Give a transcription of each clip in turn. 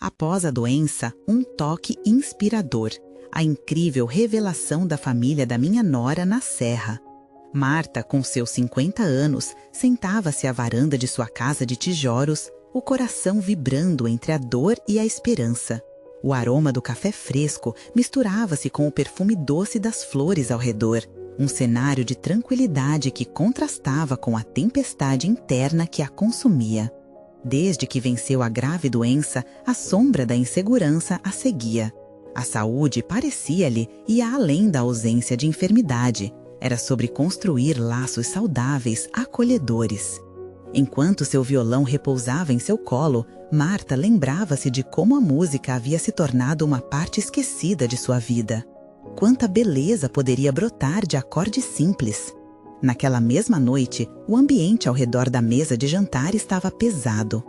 Após a doença, um toque inspirador. A incrível revelação da família da minha nora na Serra. Marta, com seus 50 anos, sentava-se à varanda de sua casa de tijolos, o coração vibrando entre a dor e a esperança. O aroma do café fresco misturava-se com o perfume doce das flores ao redor. Um cenário de tranquilidade que contrastava com a tempestade interna que a consumia. Desde que venceu a grave doença, a sombra da insegurança a seguia. A saúde parecia-lhe ir além da ausência de enfermidade. Era sobre construir laços saudáveis, acolhedores. Enquanto seu violão repousava em seu colo, Marta lembrava-se de como a música havia se tornado uma parte esquecida de sua vida. Quanta beleza poderia brotar de acordes simples! Naquela mesma noite, o ambiente ao redor da mesa de jantar estava pesado.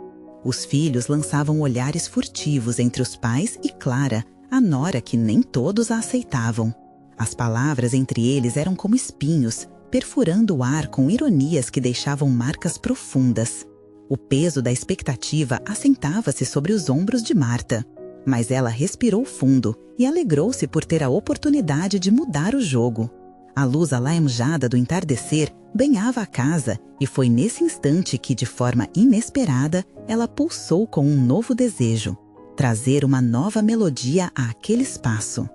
Os filhos lançavam olhares furtivos entre os pais e Clara, a nora que nem todos a aceitavam. As palavras entre eles eram como espinhos, perfurando o ar com ironias que deixavam marcas profundas. O peso da expectativa assentava-se sobre os ombros de Marta. Mas ela respirou fundo e alegrou-se por ter a oportunidade de mudar o jogo. A luz alaranjada do entardecer banhava a casa e foi nesse instante que, de forma inesperada, ela pulsou com um novo desejo: trazer uma nova melodia àquele espaço.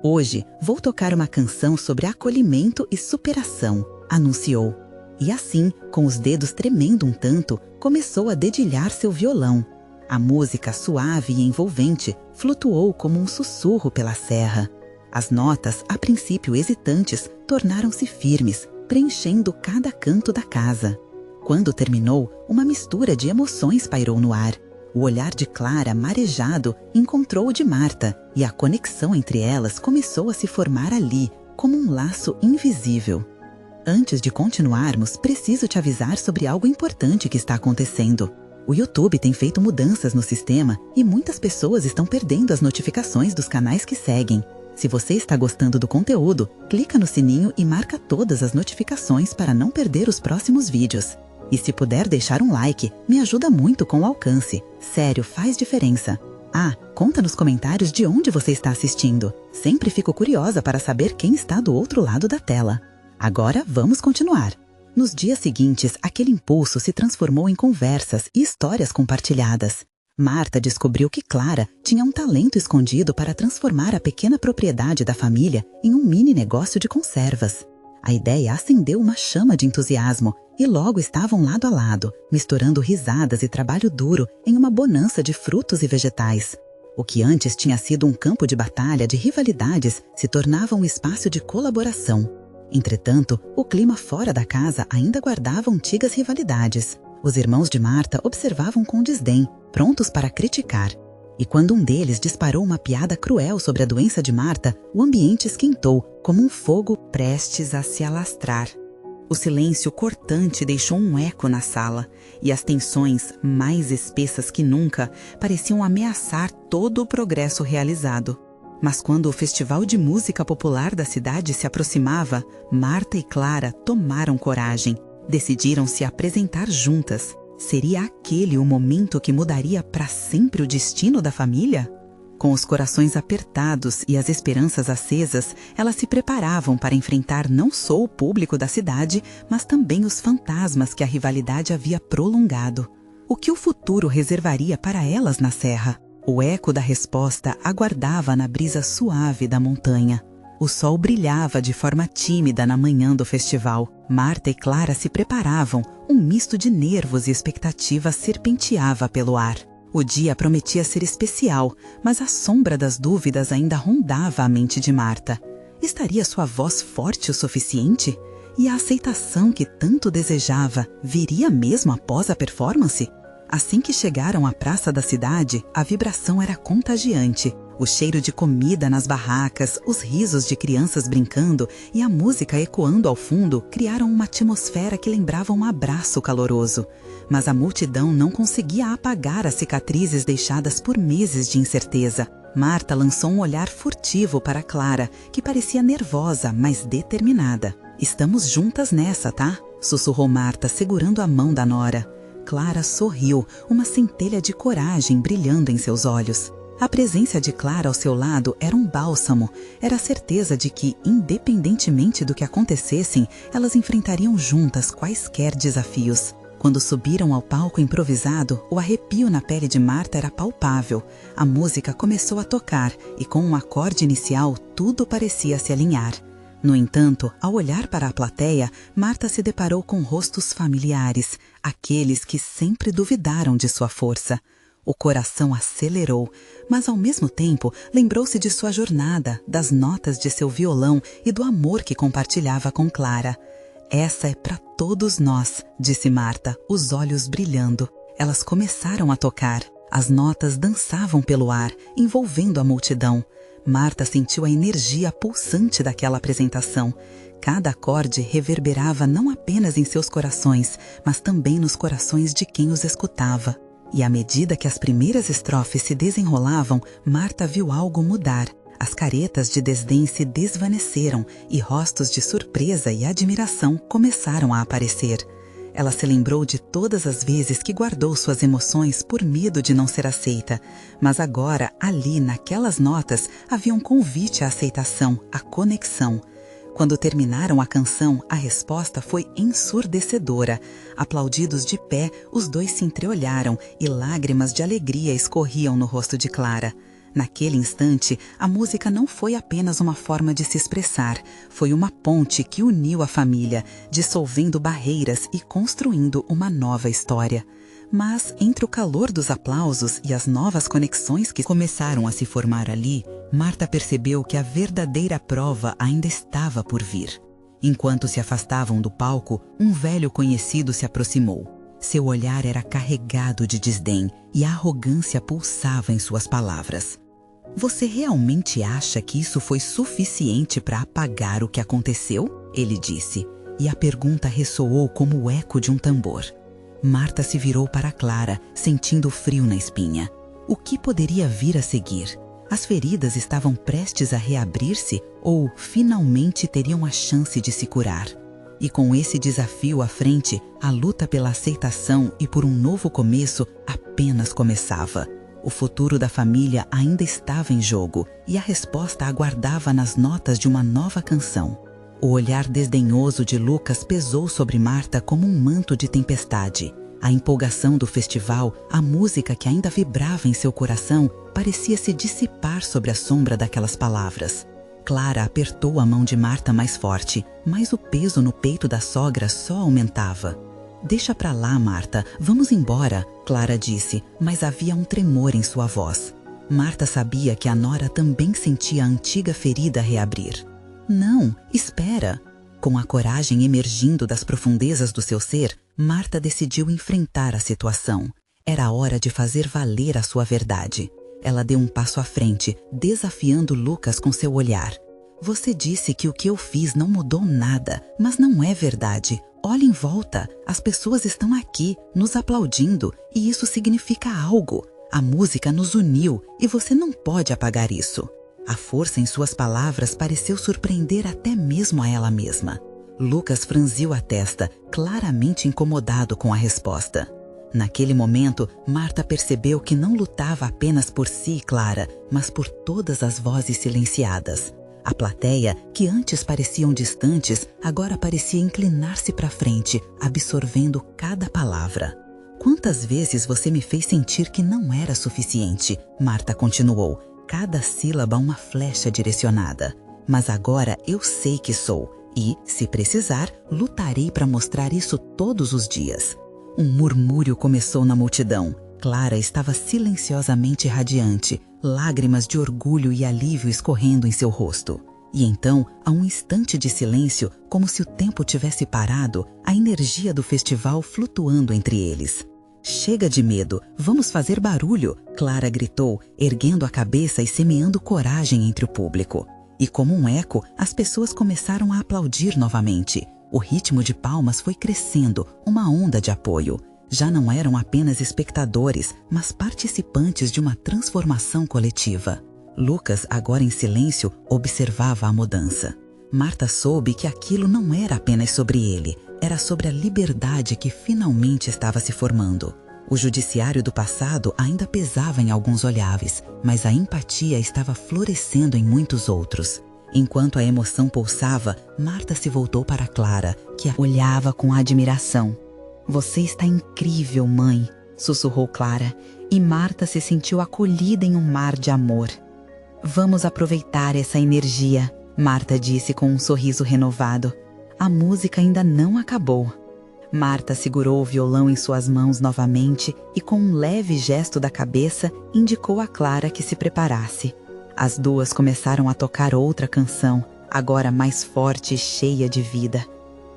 Hoje vou tocar uma canção sobre acolhimento e superação, anunciou. E assim, com os dedos tremendo um tanto, começou a dedilhar seu violão. A música suave e envolvente flutuou como um sussurro pela serra. As notas, a princípio hesitantes, tornaram-se firmes, preenchendo cada canto da casa. Quando terminou, uma mistura de emoções pairou no ar. O olhar de Clara, marejado, encontrou o de Marta, e a conexão entre elas começou a se formar ali, como um laço invisível. Antes de continuarmos, preciso te avisar sobre algo importante que está acontecendo. O YouTube tem feito mudanças no sistema e muitas pessoas estão perdendo as notificações dos canais que seguem. Se você está gostando do conteúdo, clica no sininho e marca todas as notificações para não perder os próximos vídeos. E se puder deixar um like, me ajuda muito com o alcance. Sério, faz diferença. Ah, conta nos comentários de onde você está assistindo. Sempre fico curiosa para saber quem está do outro lado da tela. Agora vamos continuar. Nos dias seguintes, aquele impulso se transformou em conversas e histórias compartilhadas. Marta descobriu que Clara tinha um talento escondido para transformar a pequena propriedade da família em um mini negócio de conservas. A ideia acendeu uma chama de entusiasmo e logo estavam lado a lado, misturando risadas e trabalho duro em uma bonança de frutos e vegetais. O que antes tinha sido um campo de batalha de rivalidades se tornava um espaço de colaboração. Entretanto, o clima fora da casa ainda guardava antigas rivalidades. Os irmãos de Marta observavam com desdém, prontos para criticar. E quando um deles disparou uma piada cruel sobre a doença de Marta, o ambiente esquentou, como um fogo prestes a se alastrar. O silêncio cortante deixou um eco na sala, e as tensões, mais espessas que nunca, pareciam ameaçar todo o progresso realizado. Mas quando o festival de música popular da cidade se aproximava, Marta e Clara tomaram coragem. Decidiram se apresentar juntas. Seria aquele o momento que mudaria para sempre o destino da família? Com os corações apertados e as esperanças acesas, elas se preparavam para enfrentar não só o público da cidade, mas também os fantasmas que a rivalidade havia prolongado. O que o futuro reservaria para elas na serra? O eco da resposta aguardava na brisa suave da montanha. O sol brilhava de forma tímida na manhã do festival. Marta e Clara se preparavam, um misto de nervos e expectativa serpenteava pelo ar. O dia prometia ser especial, mas a sombra das dúvidas ainda rondava a mente de Marta. Estaria sua voz forte o suficiente? E a aceitação que tanto desejava viria mesmo após a performance? Assim que chegaram à praça da cidade, a vibração era contagiante. O cheiro de comida nas barracas, os risos de crianças brincando e a música ecoando ao fundo criaram uma atmosfera que lembrava um abraço caloroso. Mas a multidão não conseguia apagar as cicatrizes deixadas por meses de incerteza. Marta lançou um olhar furtivo para Clara, que parecia nervosa, mas determinada. "Estamos juntas nessa, tá?", sussurrou Marta, segurando a mão da nora. Clara sorriu, uma centelha de coragem brilhando em seus olhos. A presença de Clara ao seu lado era um bálsamo, era a certeza de que, independentemente do que acontecessem, elas enfrentariam juntas quaisquer desafios. Quando subiram ao palco improvisado, o arrepio na pele de Marta era palpável. A música começou a tocar e, com um acorde inicial, tudo parecia se alinhar. No entanto, ao olhar para a plateia, Marta se deparou com rostos familiares, aqueles que sempre duvidaram de sua força. O coração acelerou, mas ao mesmo tempo lembrou-se de sua jornada, das notas de seu violão e do amor que compartilhava com Clara. Essa é para todos nós, disse Marta, os olhos brilhando. Elas começaram a tocar. As notas dançavam pelo ar, envolvendo a multidão. Marta sentiu a energia pulsante daquela apresentação. Cada acorde reverberava não apenas em seus corações, mas também nos corações de quem os escutava. E à medida que as primeiras estrofes se desenrolavam, Marta viu algo mudar. As caretas de desdém se desvaneceram e rostos de surpresa e admiração começaram a aparecer. Ela se lembrou de todas as vezes que guardou suas emoções por medo de não ser aceita. Mas agora, ali, naquelas notas, havia um convite à aceitação, à conexão. Quando terminaram a canção, a resposta foi ensurdecedora. Aplaudidos de pé, os dois se entreolharam e lágrimas de alegria escorriam no rosto de Clara. Naquele instante, a música não foi apenas uma forma de se expressar, foi uma ponte que uniu a família, dissolvendo barreiras e construindo uma nova história. Mas, entre o calor dos aplausos e as novas conexões que começaram a se formar ali, Marta percebeu que a verdadeira prova ainda estava por vir. Enquanto se afastavam do palco, um velho conhecido se aproximou. Seu olhar era carregado de desdém e a arrogância pulsava em suas palavras. "Você realmente acha que isso foi suficiente para apagar o que aconteceu?" ele disse, e a pergunta ressoou como o eco de um tambor. Marta se virou para Clara, sentindo frio na espinha. O que poderia vir a seguir? As feridas estavam prestes a reabrir-se ou finalmente teriam a chance de se curar? E com esse desafio à frente, a luta pela aceitação e por um novo começo apenas começava. O futuro da família ainda estava em jogo e a resposta aguardava nas notas de uma nova canção. O olhar desdenhoso de Lucas pesou sobre Marta como um manto de tempestade. A empolgação do festival, a música que ainda vibrava em seu coração, parecia se dissipar sobre a sombra daquelas palavras. Clara apertou a mão de Marta mais forte, mas o peso no peito da sogra só aumentava. "Deixa pra lá, Marta, vamos embora", Clara disse, mas havia um tremor em sua voz. Marta sabia que a nora também sentia a antiga ferida reabrir. "Não, espera." Com a coragem emergindo das profundezas do seu ser, Marta decidiu enfrentar a situação. Era hora de fazer valer a sua verdade. Ela deu um passo à frente, desafiando Lucas com seu olhar. "Você disse que o que eu fiz não mudou nada, mas não é verdade. Olhe em volta, as pessoas estão aqui, nos aplaudindo, e isso significa algo. A música nos uniu e você não pode apagar isso." A força em suas palavras pareceu surpreender até mesmo a ela mesma. Lucas franziu a testa, claramente incomodado com a resposta. Naquele momento, Marta percebeu que não lutava apenas por si e Clara, mas por todas as vozes silenciadas. A plateia, que antes pareciam distantes, agora parecia inclinar-se para frente, absorvendo cada palavra. "Quantas vezes você me fez sentir que não era suficiente?" Marta continuou. Cada sílaba uma flecha direcionada. "Mas agora eu sei que sou, e, se precisar, lutarei para mostrar isso todos os dias." Um murmúrio começou na multidão. Clara estava silenciosamente radiante, lágrimas de orgulho e alívio escorrendo em seu rosto. E então, a um instante de silêncio, como se o tempo tivesse parado, a energia do festival flutuando entre eles. "Chega de medo, vamos fazer barulho", Clara gritou, erguendo a cabeça e semeando coragem entre o público. E como um eco, as pessoas começaram a aplaudir novamente. O ritmo de palmas foi crescendo, uma onda de apoio. Já não eram apenas espectadores, mas participantes de uma transformação coletiva. Lucas, agora em silêncio, observava a mudança. Marta soube que aquilo não era apenas sobre ele, era sobre a liberdade que finalmente estava se formando. O judiciário do passado ainda pesava em alguns olhares, mas a empatia estava florescendo em muitos outros. Enquanto a emoção pulsava, Marta se voltou para Clara, que a olhava com admiração. "Você está incrível, mãe", sussurrou Clara, e Marta se sentiu acolhida em um mar de amor. "Vamos aproveitar essa energia", Marta disse com um sorriso renovado. "A música ainda não acabou." Marta segurou o violão em suas mãos novamente e, com um leve gesto da cabeça, indicou a Clara que se preparasse. As duas começaram a tocar outra canção, agora mais forte e cheia de vida.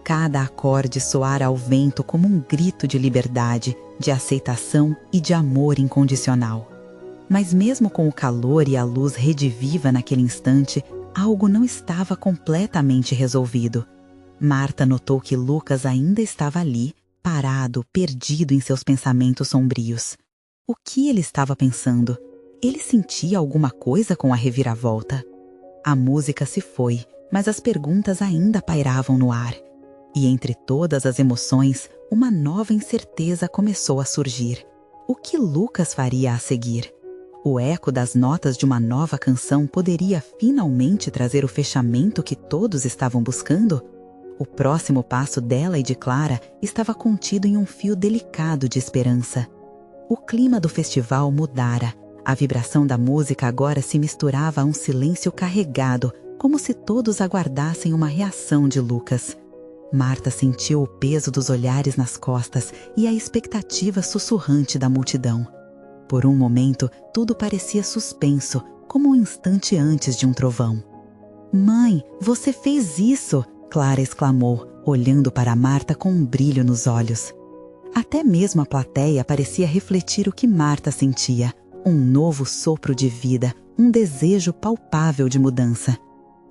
Cada acorde soara ao vento como um grito de liberdade, de aceitação e de amor incondicional. Mas mesmo com o calor e a luz rediviva naquele instante, algo não estava completamente resolvido. Marta notou que Lucas ainda estava ali, parado, perdido em seus pensamentos sombrios. O que ele estava pensando? Ele sentia alguma coisa com a reviravolta? A música se foi, mas as perguntas ainda pairavam no ar. E entre todas as emoções, uma nova incerteza começou a surgir. O que Lucas faria a seguir? O eco das notas de uma nova canção poderia finalmente trazer o fechamento que todos estavam buscando? O próximo passo dela e de Clara estava contido em um fio delicado de esperança. O clima do festival mudara. A vibração da música agora se misturava a um silêncio carregado, como se todos aguardassem uma reação de Lucas. Marta sentiu o peso dos olhares nas costas e a expectativa sussurrante da multidão. Por um momento, tudo parecia suspenso, como um instante antes de um trovão. "Mãe, você fez isso!" Clara exclamou, olhando para Marta com um brilho nos olhos. Até mesmo a plateia parecia refletir o que Marta sentia, um novo sopro de vida, um desejo palpável de mudança.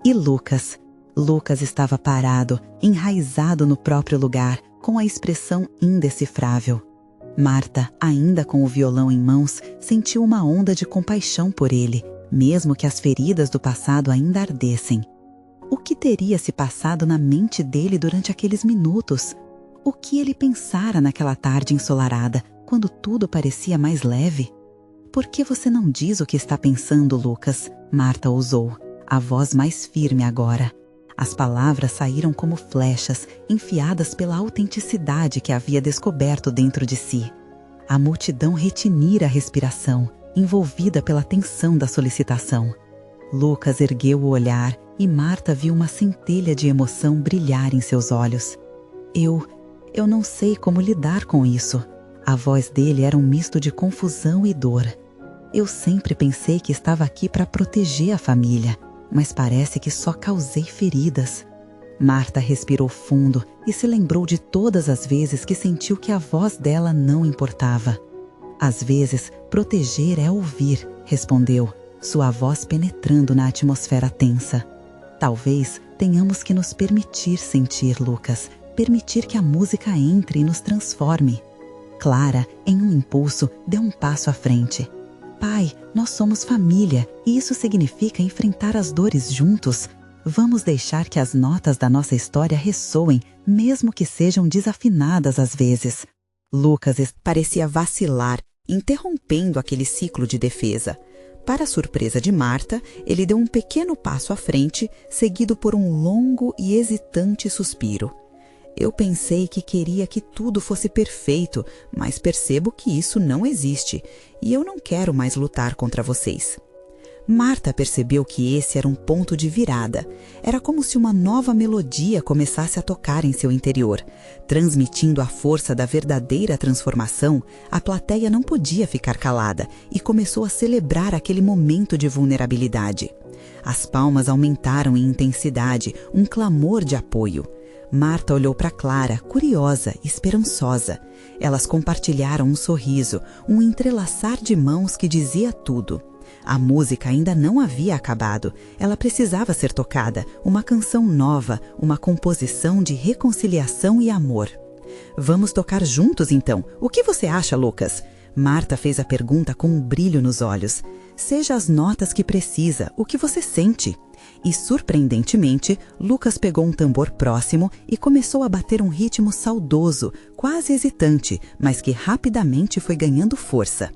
E Lucas? Lucas estava parado, enraizado no próprio lugar, com a expressão indecifrável. Marta, ainda com o violão em mãos, sentiu uma onda de compaixão por ele, mesmo que as feridas do passado ainda ardessem. O que teria se passado na mente dele durante aqueles minutos? O que ele pensara naquela tarde ensolarada, quando tudo parecia mais leve? "Por que você não diz o que está pensando, Lucas?" Marta ousou, a voz mais firme agora. As palavras saíram como flechas, enfiadas pela autenticidade que havia descoberto dentro de si. A multidão retinira a respiração, envolvida pela tensão da solicitação. Lucas ergueu o olhar e Marta viu uma centelha de emoção brilhar em seus olhos. Eu não sei como lidar com isso." A voz dele era um misto de confusão e dor. "Eu sempre pensei que estava aqui para proteger a família, mas parece que só causei feridas." Marta respirou fundo e se lembrou de todas as vezes que sentiu que a voz dela não importava. "Às vezes, proteger é ouvir", respondeu, sua voz penetrando na atmosfera tensa. "Talvez tenhamos que nos permitir sentir, Lucas, permitir que a música entre e nos transforme." Clara, em um impulso, deu um passo à frente. "Pai, nós somos família e isso significa enfrentar as dores juntos. Vamos deixar que as notas da nossa história ressoem, mesmo que sejam desafinadas às vezes." Lucas parecia vacilar, interrompendo aquele ciclo de defesa. Para a surpresa de Marta, ele deu um pequeno passo à frente, seguido por um longo e hesitante suspiro. "Eu pensei que queria que tudo fosse perfeito, mas percebo que isso não existe, e eu não quero mais lutar contra vocês." Marta percebeu que esse era um ponto de virada. Era como se uma nova melodia começasse a tocar em seu interior. Transmitindo a força da verdadeira transformação, a plateia não podia ficar calada e começou a celebrar aquele momento de vulnerabilidade. As palmas aumentaram em intensidade, um clamor de apoio. Marta olhou para Clara, curiosa e esperançosa. Elas compartilharam um sorriso, um entrelaçar de mãos que dizia tudo. A música ainda não havia acabado. Ela precisava ser tocada, uma canção nova, uma composição de reconciliação e amor. "Vamos tocar juntos, então. O que você acha, Lucas?" Marta fez a pergunta com um brilho nos olhos. "Seja as notas que precisa, o que você sente." E, surpreendentemente, Lucas pegou um tambor próximo e começou a bater um ritmo saudoso, quase hesitante, mas que rapidamente foi ganhando força.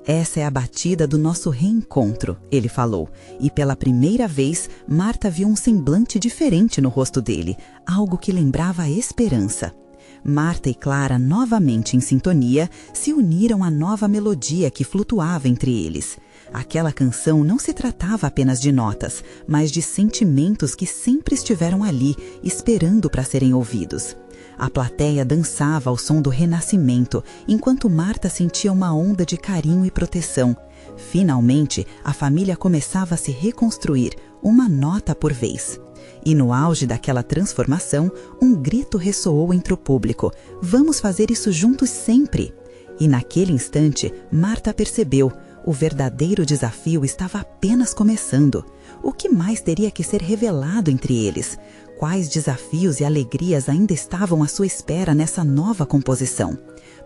Essa é a batida do nosso reencontro, ele falou, e pela primeira vez, Marta viu um semblante diferente no rosto dele, algo que lembrava a esperança. Marta e Clara, novamente em sintonia, se uniram à nova melodia que flutuava entre eles. Aquela canção não se tratava apenas de notas, mas de sentimentos que sempre estiveram ali, esperando para serem ouvidos. A plateia dançava ao som do renascimento, enquanto Marta sentia uma onda de carinho e proteção. Finalmente, a família começava a se reconstruir, uma nota por vez. E no auge daquela transformação, um grito ressoou entre o público: "Vamos fazer isso juntos sempre!" E naquele instante, Marta percebeu: o verdadeiro desafio estava apenas começando. O que mais teria que ser revelado entre eles? Quais desafios e alegrias ainda estavam à sua espera nessa nova composição?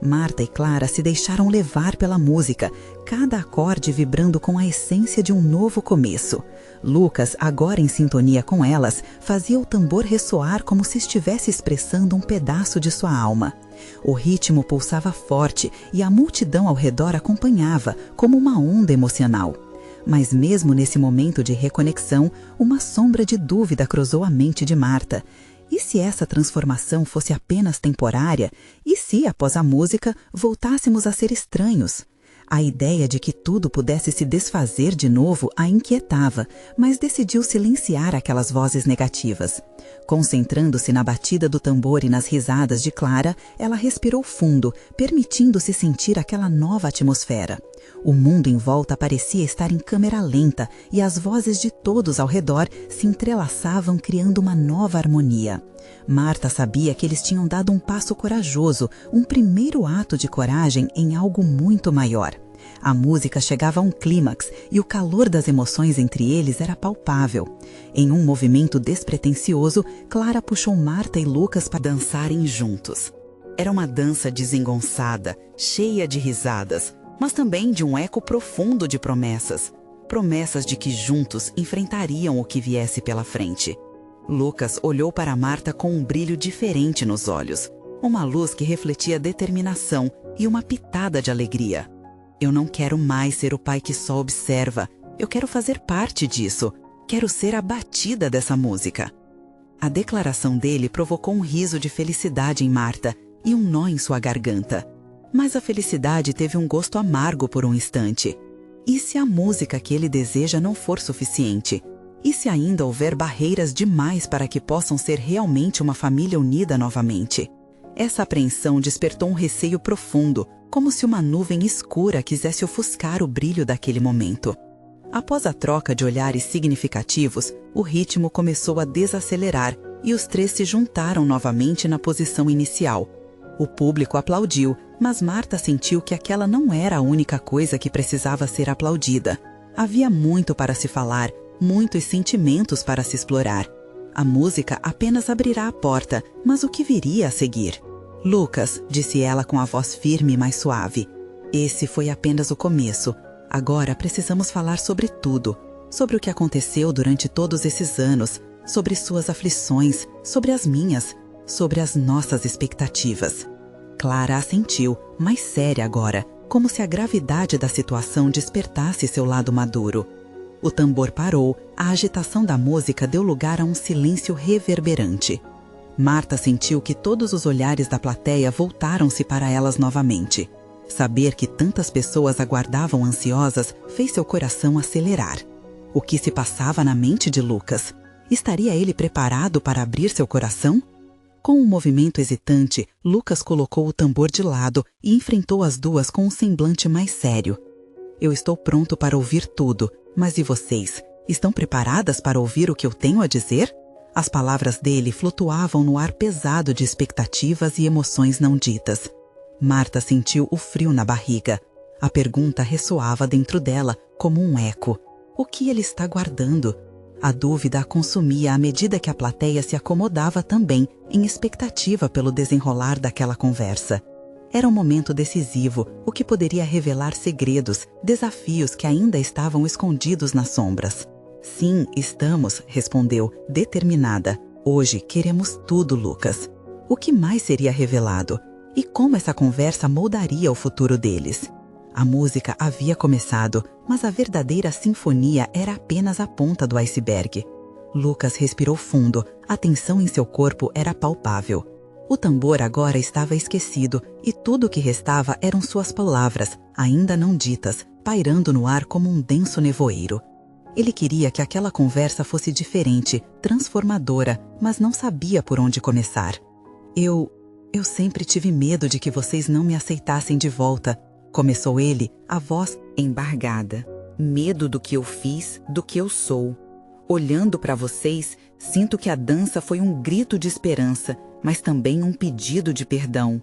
Marta e Clara se deixaram levar pela música, cada acorde vibrando com a essência de um novo começo. Lucas, agora em sintonia com elas, fazia o tambor ressoar como se estivesse expressando um pedaço de sua alma. O ritmo pulsava forte e a multidão ao redor acompanhava, como uma onda emocional. Mas mesmo nesse momento de reconexão, uma sombra de dúvida cruzou a mente de Marta. E se essa transformação fosse apenas temporária? E se, após a música, voltássemos a ser estranhos? A ideia de que tudo pudesse se desfazer de novo a inquietava, mas decidiu silenciar aquelas vozes negativas. Concentrando-se na batida do tambor e nas risadas de Clara, ela respirou fundo, permitindo-se sentir aquela nova atmosfera. O mundo em volta parecia estar em câmera lenta e as vozes de todos ao redor se entrelaçavam, criando uma nova harmonia. Marta sabia que eles tinham dado um passo corajoso, um primeiro ato de coragem em algo muito maior. A música chegava a um clímax e o calor das emoções entre eles era palpável. Em um movimento despretensioso, Clara puxou Marta e Lucas para dançarem juntos. Era uma dança desengonçada, cheia de risadas, mas também de um eco profundo de promessas. Promessas de que juntos enfrentariam o que viesse pela frente. Lucas olhou para Marta com um brilho diferente nos olhos, uma luz que refletia determinação e uma pitada de alegria. Eu não quero mais ser o pai que só observa, eu quero fazer parte disso, quero ser a batida dessa música. A declaração dele provocou um riso de felicidade em Marta e um nó em sua garganta. Mas a felicidade teve um gosto amargo por um instante. E se a música que ele deseja não for suficiente? E se ainda houver barreiras demais para que possam ser realmente uma família unida novamente? Essa apreensão despertou um receio profundo, como se uma nuvem escura quisesse ofuscar o brilho daquele momento. Após a troca de olhares significativos, o ritmo começou a desacelerar e os três se juntaram novamente na posição inicial. O público aplaudiu, mas Marta sentiu que aquela não era a única coisa que precisava ser aplaudida. Havia muito para se falar, muitos sentimentos para se explorar. A música apenas abrirá a porta, mas o que viria a seguir? Lucas, disse ela com a voz firme e mais suave. Esse foi apenas o começo. Agora precisamos falar sobre tudo. Sobre o que aconteceu durante todos esses anos, sobre suas aflições, sobre as minhas, sobre as nossas expectativas. Clara assentiu, mais séria agora, como se a gravidade da situação despertasse seu lado maduro. O tambor parou, a agitação da música deu lugar a um silêncio reverberante. Marta sentiu que todos os olhares da plateia voltaram-se para elas novamente. Saber que tantas pessoas aguardavam ansiosas fez seu coração acelerar. O que se passava na mente de Lucas? Estaria ele preparado para abrir seu coração? Com um movimento hesitante, Lucas colocou o tambor de lado e enfrentou as duas com um semblante mais sério. Eu estou pronto para ouvir tudo, mas e vocês? Estão preparadas para ouvir o que eu tenho a dizer? As palavras dele flutuavam no ar pesado de expectativas e emoções não ditas. Marta sentiu o frio na barriga. A pergunta ressoava dentro dela como um eco. O que ele está guardando? A dúvida a consumia à medida que a plateia se acomodava também, em expectativa pelo desenrolar daquela conversa. Era um momento decisivo, o que poderia revelar segredos, desafios que ainda estavam escondidos nas sombras. Sim, estamos, respondeu, determinada. Hoje queremos tudo, Lucas. O que mais seria revelado? E como essa conversa moldaria o futuro deles? A música havia começado, mas a verdadeira sinfonia era apenas a ponta do iceberg. Lucas respirou fundo, a tensão em seu corpo era palpável. O tambor agora estava esquecido e tudo o que restava eram suas palavras, ainda não ditas, pairando no ar como um denso nevoeiro. Ele queria que aquela conversa fosse diferente, transformadora, mas não sabia por onde começar. Eu sempre tive medo de que vocês não me aceitassem de volta, começou ele, a voz embargada. Medo do que eu fiz, do que eu sou. Olhando para vocês, sinto que a dança foi um grito de esperança, mas também um pedido de perdão.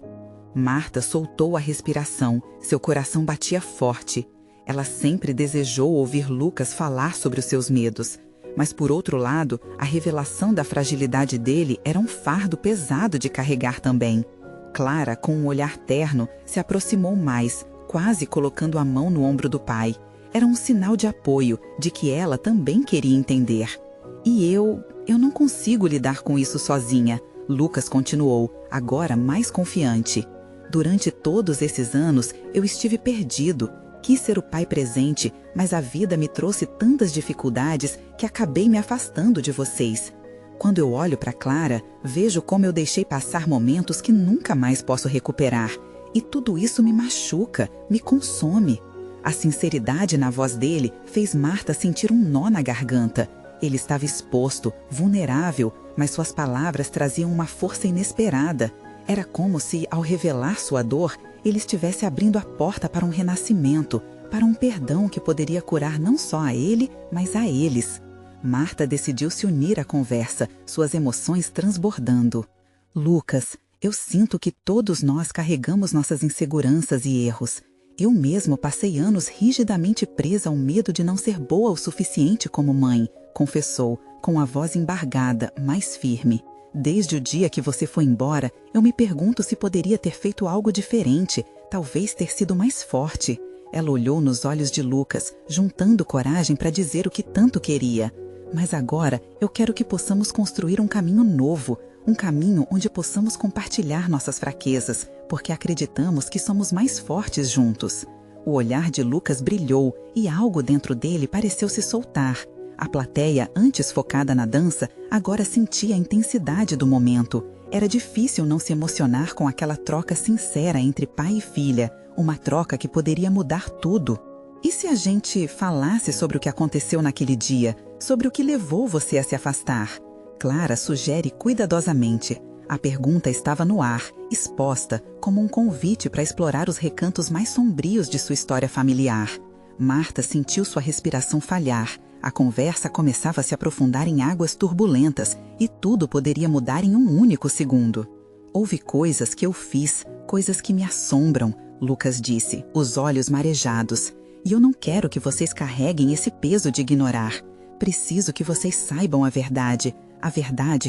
Marta soltou a respiração, seu coração batia forte. Ela sempre desejou ouvir Lucas falar sobre os seus medos, mas por outro lado, a revelação da fragilidade dele era um fardo pesado de carregar também. Clara, com um olhar terno, se aproximou mais, quase colocando a mão no ombro do pai. Era um sinal de apoio, de que ela também queria entender. E eu não consigo lidar com isso sozinha, Lucas continuou, agora mais confiante. Durante todos esses anos, eu estive perdido. Quis ser o pai presente, mas a vida me trouxe tantas dificuldades que acabei me afastando de vocês. Quando eu olho para Clara, vejo como eu deixei passar momentos que nunca mais posso recuperar. E tudo isso me machuca, me consome. A sinceridade na voz dele fez Marta sentir um nó na garganta. Ele estava exposto, vulnerável, mas suas palavras traziam uma força inesperada. Era como se, ao revelar sua dor, ele estivesse abrindo a porta para um renascimento, para um perdão que poderia curar não só a ele, mas a eles. Marta decidiu se unir à conversa, suas emoções transbordando. Lucas, eu sinto que todos nós carregamos nossas inseguranças e erros. Eu mesmo passei anos rigidamente presa ao medo de não ser boa o suficiente como mãe, confessou, com a voz embargada, mas firme. Desde o dia que você foi embora, eu me pergunto se poderia ter feito algo diferente, talvez ter sido mais forte. Ela olhou nos olhos de Lucas, juntando coragem para dizer o que tanto queria. Mas agora eu quero que possamos construir um caminho novo, um caminho onde possamos compartilhar nossas fraquezas, porque acreditamos que somos mais fortes juntos. O olhar de Lucas brilhou e algo dentro dele pareceu se soltar. A plateia, antes focada na dança, agora sentia a intensidade do momento. Era difícil não se emocionar com aquela troca sincera entre pai e filha, uma troca que poderia mudar tudo. E se a gente falasse sobre o que aconteceu naquele dia, sobre o que levou você a se afastar? Clara sugere cuidadosamente. A pergunta estava no ar, exposta, como um convite para explorar os recantos mais sombrios de sua história familiar. Marta sentiu sua respiração falhar. A conversa começava a se aprofundar em águas turbulentas e tudo poderia mudar em um único segundo. Houve coisas que eu fiz, coisas que me assombram, Lucas disse, os olhos marejados. E eu não quero que vocês carreguem esse peso de ignorar. Preciso que vocês saibam a verdade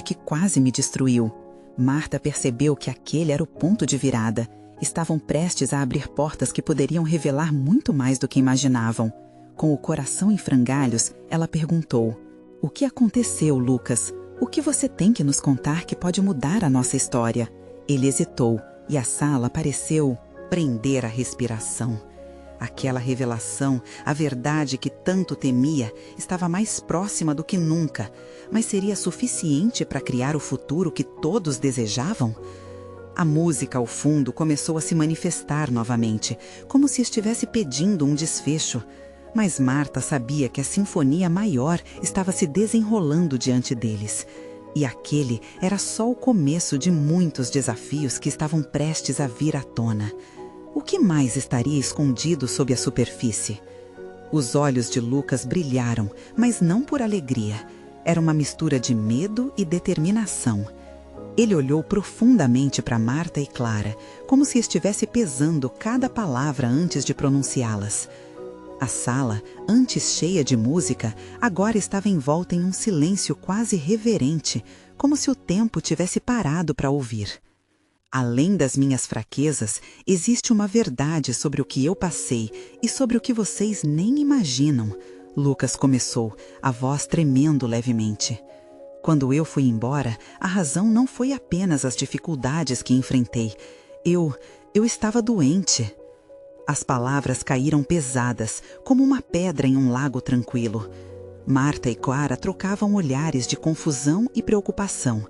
que quase me destruiu. Marta percebeu que aquele era o ponto de virada. Estavam prestes a abrir portas que poderiam revelar muito mais do que imaginavam. Com o coração em frangalhos, ela perguntou: "O que aconteceu, Lucas? O que você tem que nos contar que pode mudar a nossa história?" Ele hesitou, e a sala pareceu prender a respiração. Aquela revelação, a verdade que tanto temia, estava mais próxima do que nunca, mas seria suficiente para criar o futuro que todos desejavam? A música ao fundo começou a se manifestar novamente, como se estivesse pedindo um desfecho. Mas Marta sabia que a sinfonia maior estava se desenrolando diante deles. E aquele era só o começo de muitos desafios que estavam prestes a vir à tona. O que mais estaria escondido sob a superfície? Os olhos de Lucas brilharam, mas não por alegria. Era uma mistura de medo e determinação. Ele olhou profundamente para Marta e Clara, como se estivesse pesando cada palavra antes de pronunciá-las. A sala, antes cheia de música, agora estava envolta em um silêncio quase reverente, como se o tempo tivesse parado para ouvir. Além das minhas fraquezas, existe uma verdade sobre o que eu passei e sobre o que vocês nem imaginam. Lucas começou, a voz tremendo levemente. Quando eu fui embora, a razão não foi apenas as dificuldades que enfrentei. Eu estava doente. As palavras caíram pesadas, como uma pedra em um lago tranquilo. Marta e Clara trocavam olhares de confusão e preocupação.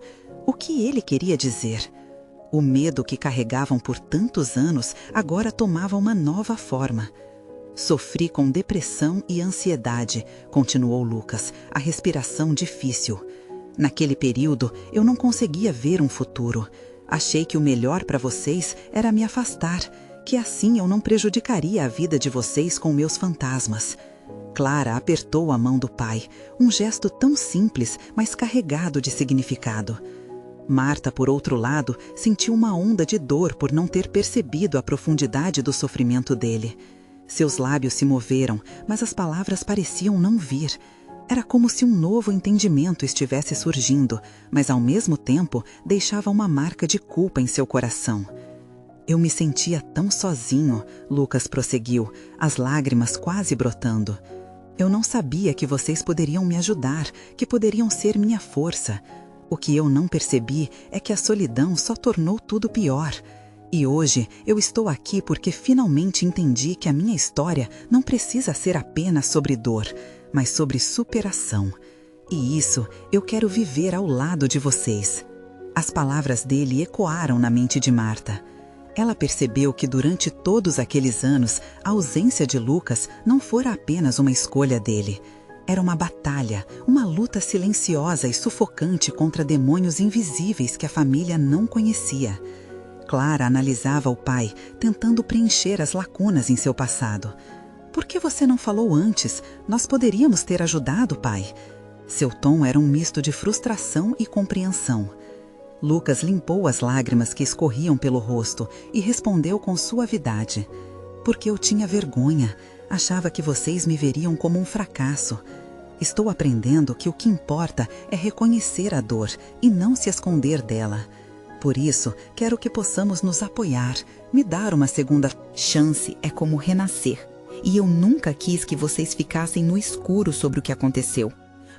O que ele queria dizer? O medo que carregavam por tantos anos agora tomava uma nova forma. Sofri com depressão e ansiedade, continuou Lucas, a respiração difícil. Naquele período, eu não conseguia ver um futuro. Achei que o melhor para vocês era me afastar, que assim eu não prejudicaria a vida de vocês com meus fantasmas. Clara apertou a mão do pai, um gesto tão simples, mas carregado de significado. Marta, por outro lado, sentiu uma onda de dor por não ter percebido a profundidade do sofrimento dele. Seus lábios se moveram, mas as palavras pareciam não vir. Era como se um novo entendimento estivesse surgindo, mas ao mesmo tempo deixava uma marca de culpa em seu coração. Eu me sentia tão sozinho, Lucas prosseguiu, as lágrimas quase brotando. Eu não sabia que vocês poderiam me ajudar, que poderiam ser minha força. O que eu não percebi é que a solidão só tornou tudo pior. E hoje eu estou aqui porque finalmente entendi que a minha história não precisa ser apenas sobre dor, mas sobre superação. E isso eu quero viver ao lado de vocês. As palavras dele ecoaram na mente de Marta. Ela percebeu que durante todos aqueles anos, a ausência de Lucas não fora apenas uma escolha dele. Era uma batalha, uma luta silenciosa e sufocante contra demônios invisíveis que a família não conhecia. Clara analisava o pai, tentando preencher as lacunas em seu passado. Por que você não falou antes? Nós poderíamos ter ajudado, pai. Seu tom era um misto de frustração e compreensão. Lucas limpou as lágrimas que escorriam pelo rosto e respondeu com suavidade. Porque eu tinha vergonha. Achava que vocês me veriam como um fracasso. Estou aprendendo que o que importa é reconhecer a dor e não se esconder dela. Por isso, quero que possamos nos apoiar. Me dar uma segunda chance é como renascer. E eu nunca quis que vocês ficassem no escuro sobre o que aconteceu.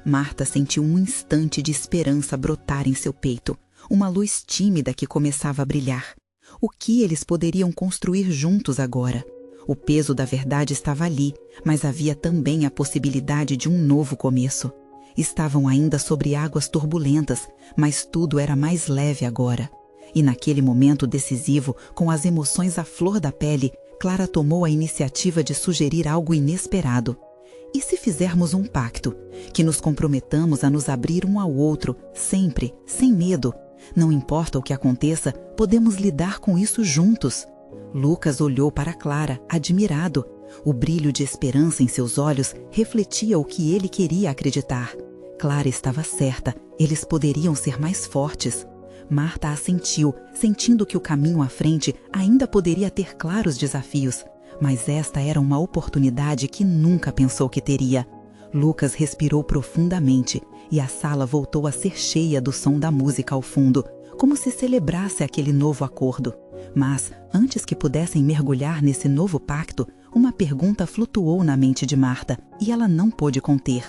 Marta sentiu um instante de esperança brotar em seu peito. Uma luz tímida que começava a brilhar. O que eles poderiam construir juntos agora? O peso da verdade estava ali, mas havia também a possibilidade de um novo começo. Estavam ainda sobre águas turbulentas, mas tudo era mais leve agora. E naquele momento decisivo, com as emoções à flor da pele, Clara tomou a iniciativa de sugerir algo inesperado. E se fizermos um pacto, que nos comprometamos a nos abrir um ao outro, sempre, sem medo? Não importa o que aconteça, podemos lidar com isso juntos. Lucas olhou para Clara, admirado. O brilho de esperança em seus olhos refletia o que ele queria acreditar. Clara estava certa, eles poderiam ser mais fortes. Marta assentiu, sentindo que o caminho à frente ainda poderia ter claros desafios. Mas esta era uma oportunidade que nunca pensou que teria. Lucas respirou profundamente e a sala voltou a ser cheia do som da música ao fundo, como se celebrasse aquele novo acordo. Mas, antes que pudessem mergulhar nesse novo pacto, uma pergunta flutuou na mente de Marta e ela não pôde conter.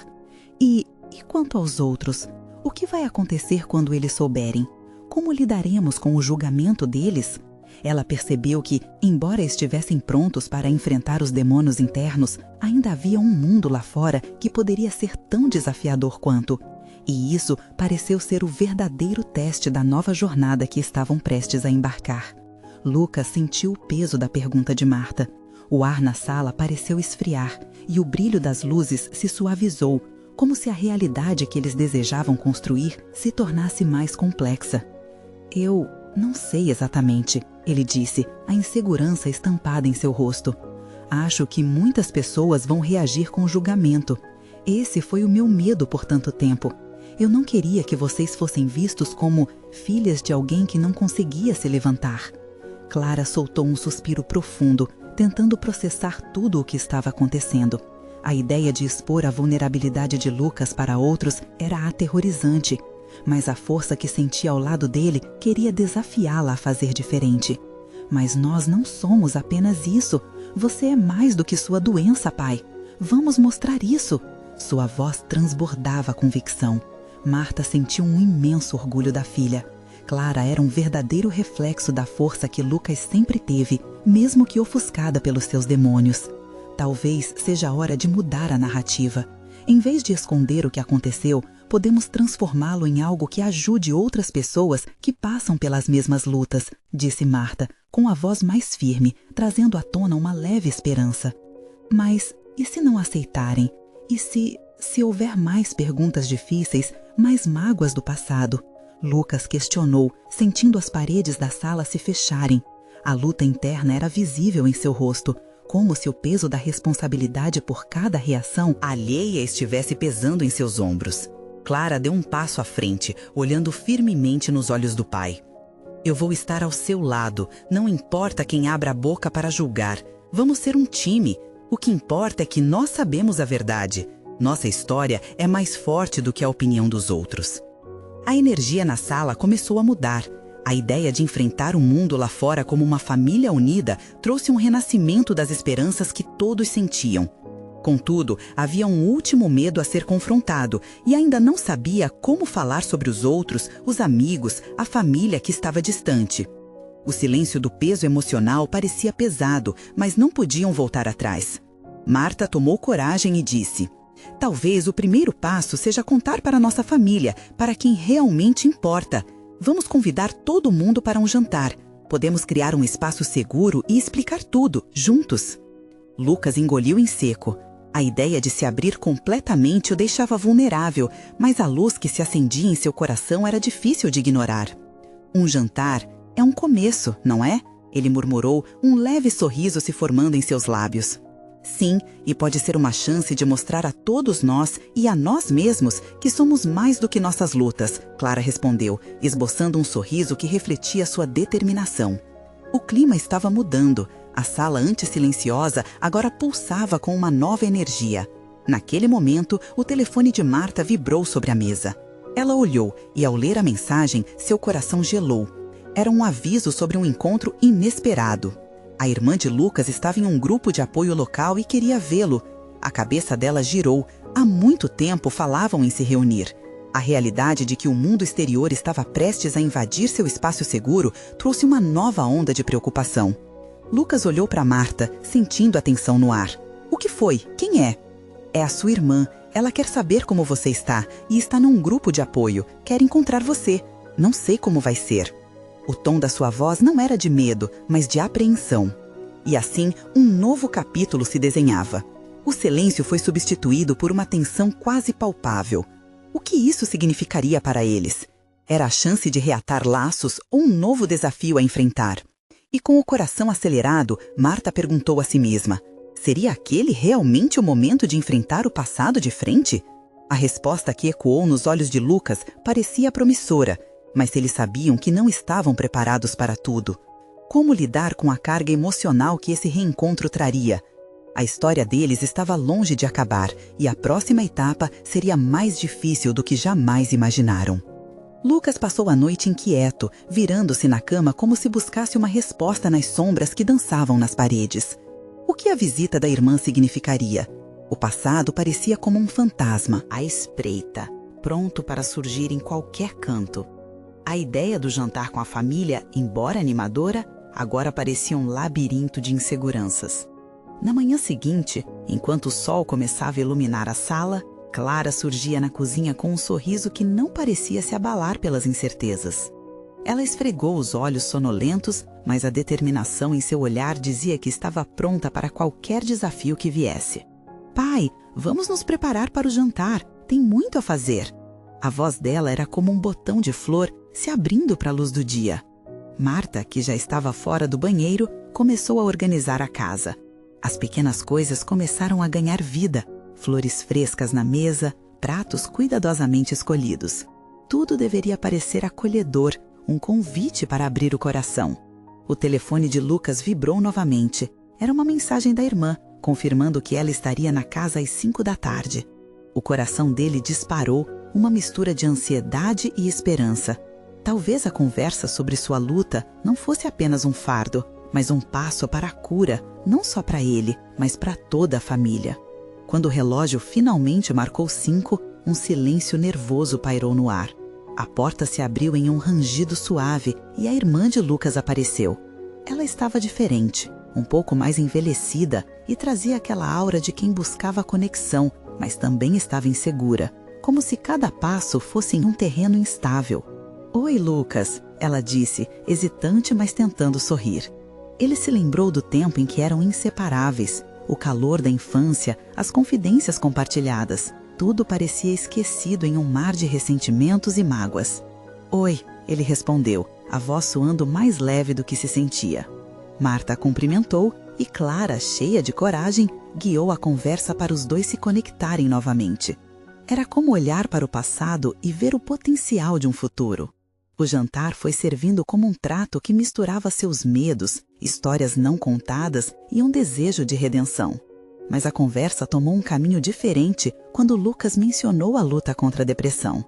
E quanto aos outros? O que vai acontecer quando eles souberem? Como lidaremos com o julgamento deles? Ela percebeu que, embora estivessem prontos para enfrentar os demônios internos, ainda havia um mundo lá fora que poderia ser tão desafiador quanto. E isso pareceu ser o verdadeiro teste da nova jornada que estavam prestes a embarcar. Lucas sentiu o peso da pergunta de Marta. O ar na sala pareceu esfriar e o brilho das luzes se suavizou, como se a realidade que eles desejavam construir se tornasse mais complexa. Eu não sei exatamente, ele disse, a insegurança estampada em seu rosto. Acho que muitas pessoas vão reagir com julgamento. Esse foi o meu medo por tanto tempo. Eu não queria que vocês fossem vistos como filhas de alguém que não conseguia se levantar. Clara soltou um suspiro profundo, tentando processar tudo o que estava acontecendo. A ideia de expor a vulnerabilidade de Lucas para outros era aterrorizante, mas a força que sentia ao lado dele queria desafiá-la a fazer diferente. Mas nós não somos apenas isso. Você é mais do que sua doença, pai. Vamos mostrar isso. Sua voz transbordava a convicção. Marta sentiu um imenso orgulho da filha. Clara era um verdadeiro reflexo da força que Lucas sempre teve, mesmo que ofuscada pelos seus demônios. Talvez seja a hora de mudar a narrativa. Em vez de esconder o que aconteceu, podemos transformá-lo em algo que ajude outras pessoas que passam pelas mesmas lutas, disse Marta, com a voz mais firme, trazendo à tona uma leve esperança. Mas e se não aceitarem? E se houver mais perguntas difíceis, mais mágoas do passado? Lucas questionou, sentindo as paredes da sala se fecharem. A luta interna era visível em seu rosto, como se o peso da responsabilidade por cada reação alheia estivesse pesando em seus ombros. Clara deu um passo à frente, olhando firmemente nos olhos do pai. Eu vou estar ao seu lado, não importa quem abra a boca para julgar. Vamos ser um time. O que importa é que nós sabemos a verdade. Nossa história é mais forte do que a opinião dos outros. A energia na sala começou a mudar. A ideia de enfrentar o mundo lá fora como uma família unida trouxe um renascimento das esperanças que todos sentiam. Contudo, havia um último medo a ser confrontado e ainda não sabia como falar sobre os outros, os amigos, a família que estava distante. O silêncio do peso emocional parecia pesado, mas não podiam voltar atrás. Marta tomou coragem e disse: talvez o primeiro passo seja contar para nossa família, para quem realmente importa. Vamos convidar todo mundo para um jantar. Podemos criar um espaço seguro e explicar tudo, juntos. Lucas engoliu em seco. A ideia de se abrir completamente o deixava vulnerável, mas a luz que se acendia em seu coração era difícil de ignorar. Um jantar é um começo, não é? Ele murmurou, um leve sorriso se formando em seus lábios. Sim, e pode ser uma chance de mostrar a todos nós e a nós mesmos que somos mais do que nossas lutas, Clara respondeu, esboçando um sorriso que refletia sua determinação. O clima estava mudando. A sala antes silenciosa agora pulsava com uma nova energia. Naquele momento, o telefone de Marta vibrou sobre a mesa. Ela olhou e, ao ler a mensagem, seu coração gelou. Era um aviso sobre um encontro inesperado. A irmã de Lucas estava em um grupo de apoio local e queria vê-lo. A cabeça dela girou. Há muito tempo falavam em se reunir. A realidade de que o mundo exterior estava prestes a invadir seu espaço seguro trouxe uma nova onda de preocupação. Lucas olhou para Marta, sentindo a tensão no ar. O que foi? Quem é? É a sua irmã. Ela quer saber como você está e está num grupo de apoio. Quer encontrar você. Não sei como vai ser. O tom da sua voz não era de medo, mas de apreensão. E assim, um novo capítulo se desenhava. O silêncio foi substituído por uma tensão quase palpável. O que isso significaria para eles? Era a chance de reatar laços ou um novo desafio a enfrentar? E com o coração acelerado, Marta perguntou a si mesma: seria aquele realmente o momento de enfrentar o passado de frente? A resposta que ecoou nos olhos de Lucas parecia promissora, mas eles sabiam que não estavam preparados para tudo. Como lidar com a carga emocional que esse reencontro traria? A história deles estava longe de acabar e a próxima etapa seria mais difícil do que jamais imaginaram. Lucas passou a noite inquieto, virando-se na cama como se buscasse uma resposta nas sombras que dançavam nas paredes. O que a visita da irmã significaria? O passado parecia como um fantasma, à espreita, pronto para surgir em qualquer canto. A ideia do jantar com a família, embora animadora, agora parecia um labirinto de inseguranças. Na manhã seguinte, enquanto o sol começava a iluminar a sala, Clara surgia na cozinha com um sorriso que não parecia se abalar pelas incertezas. Ela esfregou os olhos sonolentos, mas a determinação em seu olhar dizia que estava pronta para qualquer desafio que viesse. Pai, vamos nos preparar para o jantar. Tem muito a fazer. A voz dela era como um botão de flor se abrindo para a luz do dia. Marta, que já estava fora do banheiro, começou a organizar a casa. As pequenas coisas começaram a ganhar vida. Flores frescas na mesa, pratos cuidadosamente escolhidos. Tudo deveria parecer acolhedor, um convite para abrir o coração. O telefone de Lucas vibrou novamente. Era uma mensagem da irmã, confirmando que ela estaria na casa às 5 da tarde. O coração dele disparou, uma mistura de ansiedade e esperança. Talvez a conversa sobre sua luta não fosse apenas um fardo, mas um passo para a cura, não só para ele, mas para toda a família. Quando o relógio finalmente marcou 5, um silêncio nervoso pairou no ar. A porta se abriu em um rangido suave e a irmã de Lucas apareceu. Ela estava diferente, um pouco mais envelhecida e trazia aquela aura de quem buscava conexão, mas também estava insegura, como se cada passo fosse em um terreno instável. "Oi, Lucas", ela disse, hesitante, mas tentando sorrir. Ele se lembrou do tempo em que eram inseparáveis, o calor da infância, as confidências compartilhadas. Tudo parecia esquecido em um mar de ressentimentos e mágoas. "Oi", ele respondeu, a voz soando mais leve do que se sentia. Marta a cumprimentou e Clara, cheia de coragem, guiou a conversa para os dois se conectarem novamente. Era como olhar para o passado e ver o potencial de um futuro. O jantar foi servindo como um trato que misturava seus medos, histórias não contadas e um desejo de redenção. Mas a conversa tomou um caminho diferente quando Lucas mencionou a luta contra a depressão.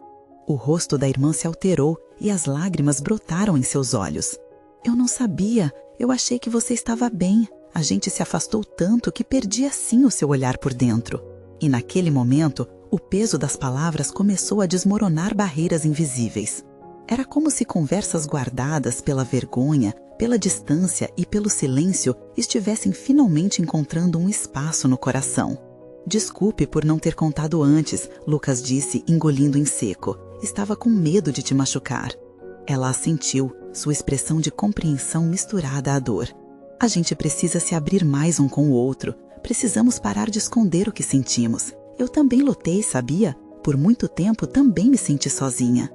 O rosto da irmã se alterou e as lágrimas brotaram em seus olhos. "Eu não sabia, eu achei que você estava bem. A gente se afastou tanto que perdi assim o seu olhar por dentro." E naquele momento, o peso das palavras começou a desmoronar barreiras invisíveis. Era como se conversas guardadas pela vergonha, pela distância e pelo silêncio estivessem finalmente encontrando um espaço no coração. "Desculpe por não ter contado antes", Lucas disse, engolindo em seco. "Estava com medo de te machucar." Ela assentiu, sua expressão de compreensão misturada à dor. "A gente precisa se abrir mais um com o outro. Precisamos parar de esconder o que sentimos. Eu também lutei, sabia? Por muito tempo também me senti sozinha."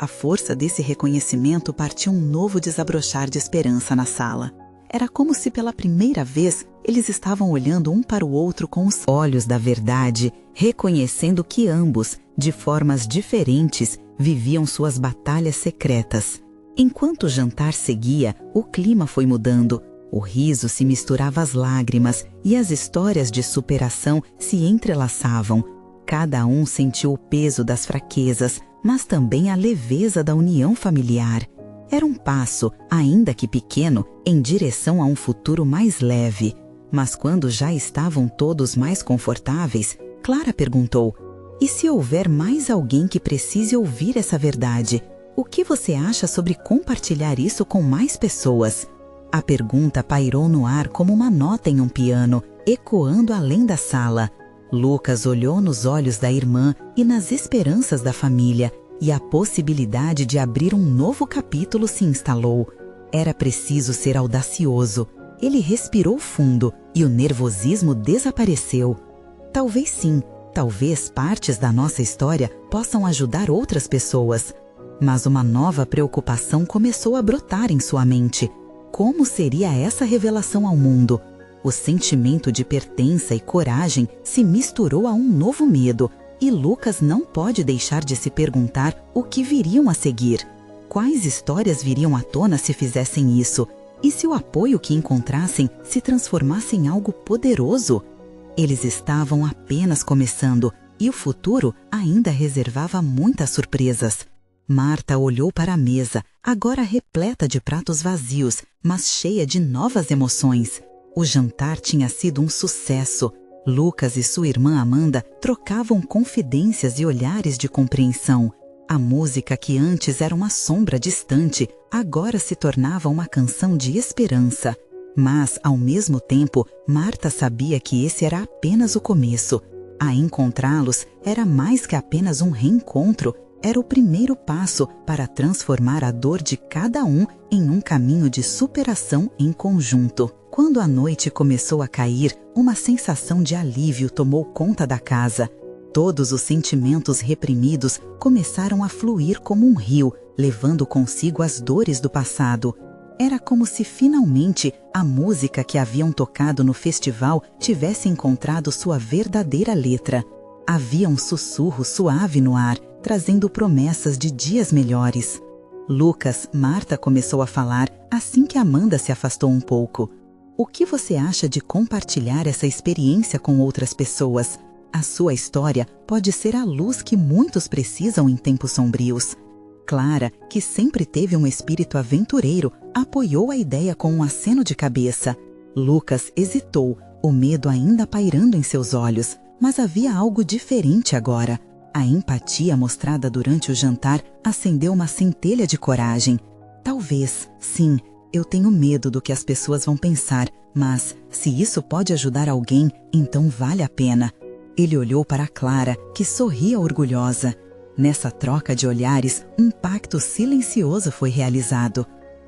A força desse reconhecimento partiu um novo desabrochar de esperança na sala. Era como se pela primeira vez eles estavam olhando um para o outro com os olhos da verdade, reconhecendo que ambos, de formas diferentes, viviam suas batalhas secretas. Enquanto o jantar seguia, o clima foi mudando. O riso se misturava às lágrimas e as histórias de superação se entrelaçavam. Cada um sentiu o peso das fraquezas, mas também a leveza da união familiar. Era um passo, ainda que pequeno, em direção a um futuro mais leve. Mas quando já estavam todos mais confortáveis, Clara perguntou: "E se houver mais alguém que precise ouvir essa verdade, o que você acha sobre compartilhar isso com mais pessoas?" A pergunta pairou no ar como uma nota em um piano, ecoando além da sala. Lucas olhou nos olhos da irmã e nas esperanças da família, e a possibilidade de abrir um novo capítulo se instalou. Era preciso ser audacioso. Ele respirou fundo e o nervosismo desapareceu. Talvez sim, talvez partes da nossa história possam ajudar outras pessoas. Mas uma nova preocupação começou a brotar em sua mente. Como seria essa revelação ao mundo? O sentimento de pertença e coragem se misturou a um novo medo, e Lucas não pode deixar de se perguntar o que viriam a seguir. Quais histórias viriam à tona se fizessem isso? E se o apoio que encontrassem se transformasse em algo poderoso? Eles estavam apenas começando, e o futuro ainda reservava muitas surpresas. Marta olhou para a mesa, agora repleta de pratos vazios, mas cheia de novas emoções. O jantar tinha sido um sucesso. Lucas e sua irmã Amanda trocavam confidências e olhares de compreensão. A música que antes era uma sombra distante, agora se tornava uma canção de esperança. Mas, ao mesmo tempo, Marta sabia que esse era apenas o começo. A encontrá-los era mais que apenas um reencontro, era o primeiro passo para transformar a dor de cada um em um caminho de superação em conjunto. Quando a noite começou a cair, uma sensação de alívio tomou conta da casa. Todos os sentimentos reprimidos começaram a fluir como um rio, levando consigo as dores do passado. Era como se finalmente a música que haviam tocado no festival tivesse encontrado sua verdadeira letra. Havia um sussurro suave no ar, trazendo promessas de dias melhores. "Lucas", Marta começou a falar assim que Amanda se afastou um pouco. "O que você acha de compartilhar essa experiência com outras pessoas? A sua história pode ser a luz que muitos precisam em tempos sombrios." Clara, que sempre teve um espírito aventureiro, apoiou a ideia com um aceno de cabeça. Lucas hesitou, o medo ainda pairando em seus olhos, Mas havia algo diferente agora. A empatia mostrada durante o jantar acendeu uma centelha de coragem. Talvez, sim, eu tenho medo do que as pessoas vão pensar, mas se isso pode ajudar alguém, então vale a pena. Ele olhou para Clara, que sorria orgulhosa. Nessa troca de olhares, um pacto silencioso foi realizado.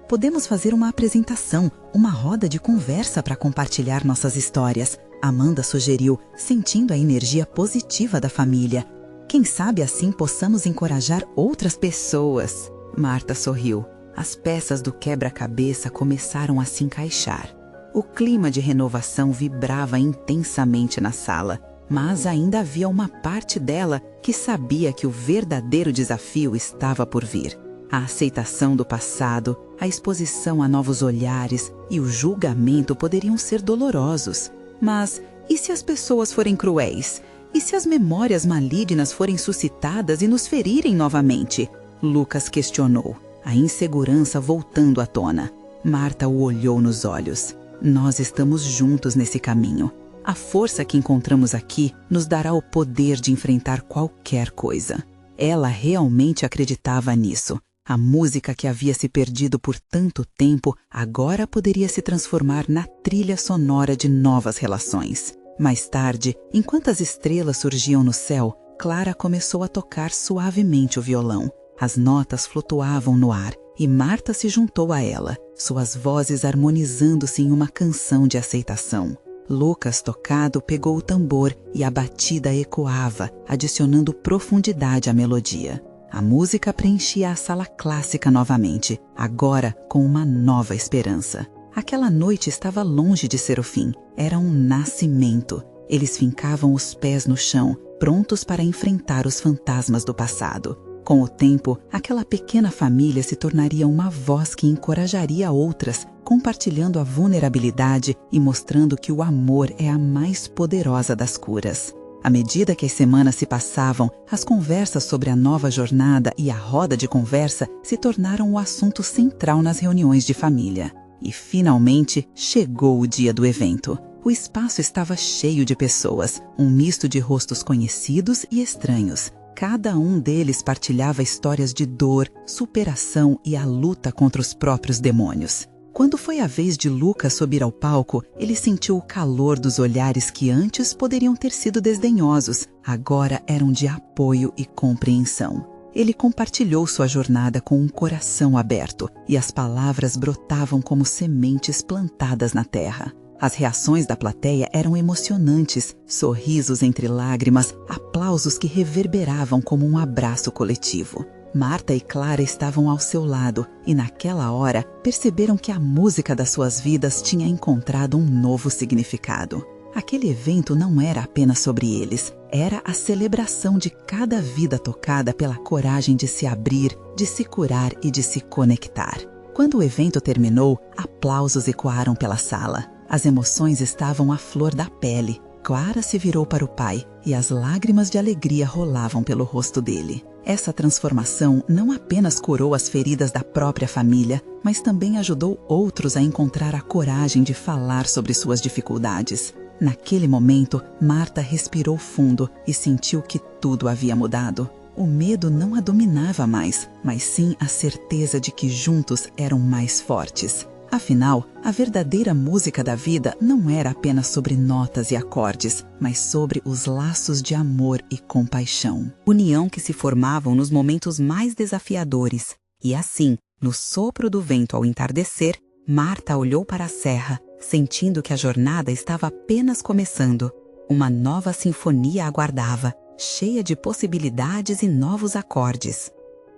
Podemos fazer uma apresentação, uma roda de conversa para compartilhar nossas histórias, Amanda sugeriu, sentindo a energia positiva da família. Quem sabe assim possamos encorajar outras pessoas. Marta sorriu. As peças do quebra-cabeça começaram a se encaixar. O clima de renovação vibrava intensamente na sala, mas ainda havia uma parte dela que sabia que o verdadeiro desafio estava por vir. A aceitação do passado, a exposição a novos olhares e o julgamento poderiam ser dolorosos. Mas e se as pessoas forem cruéis? E se as memórias malignas forem suscitadas e nos ferirem novamente? Lucas questionou, a insegurança voltando à tona. Marta o olhou nos olhos. Nós estamos juntos nesse caminho. A força que encontramos aqui nos dará o poder de enfrentar qualquer coisa. Ela realmente acreditava nisso. A música que havia se perdido por tanto tempo agora poderia se transformar na trilha sonora de novas relações. Mais tarde, enquanto as estrelas surgiam no céu, Clara começou a tocar suavemente o violão. As notas flutuavam no ar e Marta se juntou a ela, suas vozes harmonizando-se em uma canção de aceitação. Lucas, tocado, pegou o tambor e a batida ecoava, adicionando profundidade à melodia. A música preenchia a sala clássica novamente, agora com uma nova esperança. Aquela noite estava longe de ser o fim, era um nascimento. Eles fincavam os pés no chão, prontos para enfrentar os fantasmas do passado. Com o tempo, aquela pequena família se tornaria uma voz que encorajaria outras, compartilhando a vulnerabilidade e mostrando que o amor é a mais poderosa das curas. À medida que as semanas se passavam, as conversas sobre a nova jornada e a roda de conversa se tornaram o assunto central nas reuniões de família. E, finalmente, chegou o dia do evento. O espaço estava cheio de pessoas, um misto de rostos conhecidos e estranhos. Cada um deles partilhava histórias de dor, superação e a luta contra os próprios demônios. Quando foi a vez de Lucas subir ao palco, ele sentiu o calor dos olhares que antes poderiam ter sido desdenhosos, agora eram de apoio e compreensão. Ele compartilhou sua jornada com um coração aberto, e as palavras brotavam como sementes plantadas na terra. As reações da plateia eram emocionantes, sorrisos entre lágrimas, aplausos que reverberavam como um abraço coletivo. Marta e Clara estavam ao seu lado e, naquela hora, perceberam que a música das suas vidas tinha encontrado um novo significado. Aquele evento não era apenas sobre eles, era a celebração de cada vida tocada pela coragem de se abrir, de se curar e de se conectar. Quando o evento terminou, aplausos ecoaram pela sala. As emoções estavam à flor da pele. Clara se virou para o pai e as lágrimas de alegria rolavam pelo rosto dele. Essa transformação não apenas curou as feridas da própria família, mas também ajudou outros a encontrar a coragem de falar sobre suas dificuldades. Naquele momento, Marta respirou fundo e sentiu que tudo havia mudado. O medo não a dominava mais, mas sim a certeza de que juntos eram mais fortes. Afinal, a verdadeira música da vida não era apenas sobre notas e acordes, mas sobre os laços de amor e compaixão. União que se formavam nos momentos mais desafiadores. E assim, no sopro do vento ao entardecer, Marta olhou para a serra, sentindo que a jornada estava apenas começando. Uma nova sinfonia aguardava, cheia de possibilidades e novos acordes.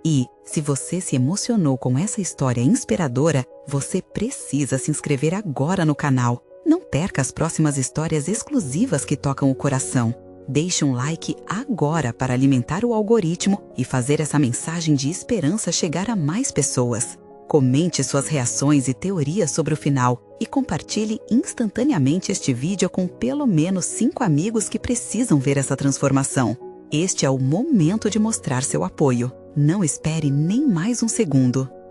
E, se você se emocionou com essa história inspiradora, você precisa se inscrever agora no canal. Não perca as próximas histórias exclusivas que tocam o coração. Deixe um like agora para alimentar o algoritmo e fazer essa mensagem de esperança chegar a mais pessoas. Comente suas reações e teorias sobre o final e compartilhe instantaneamente este vídeo com pelo menos 5 amigos que precisam ver essa transformação. Este é o momento de mostrar seu apoio. Não espere nem mais um segundo.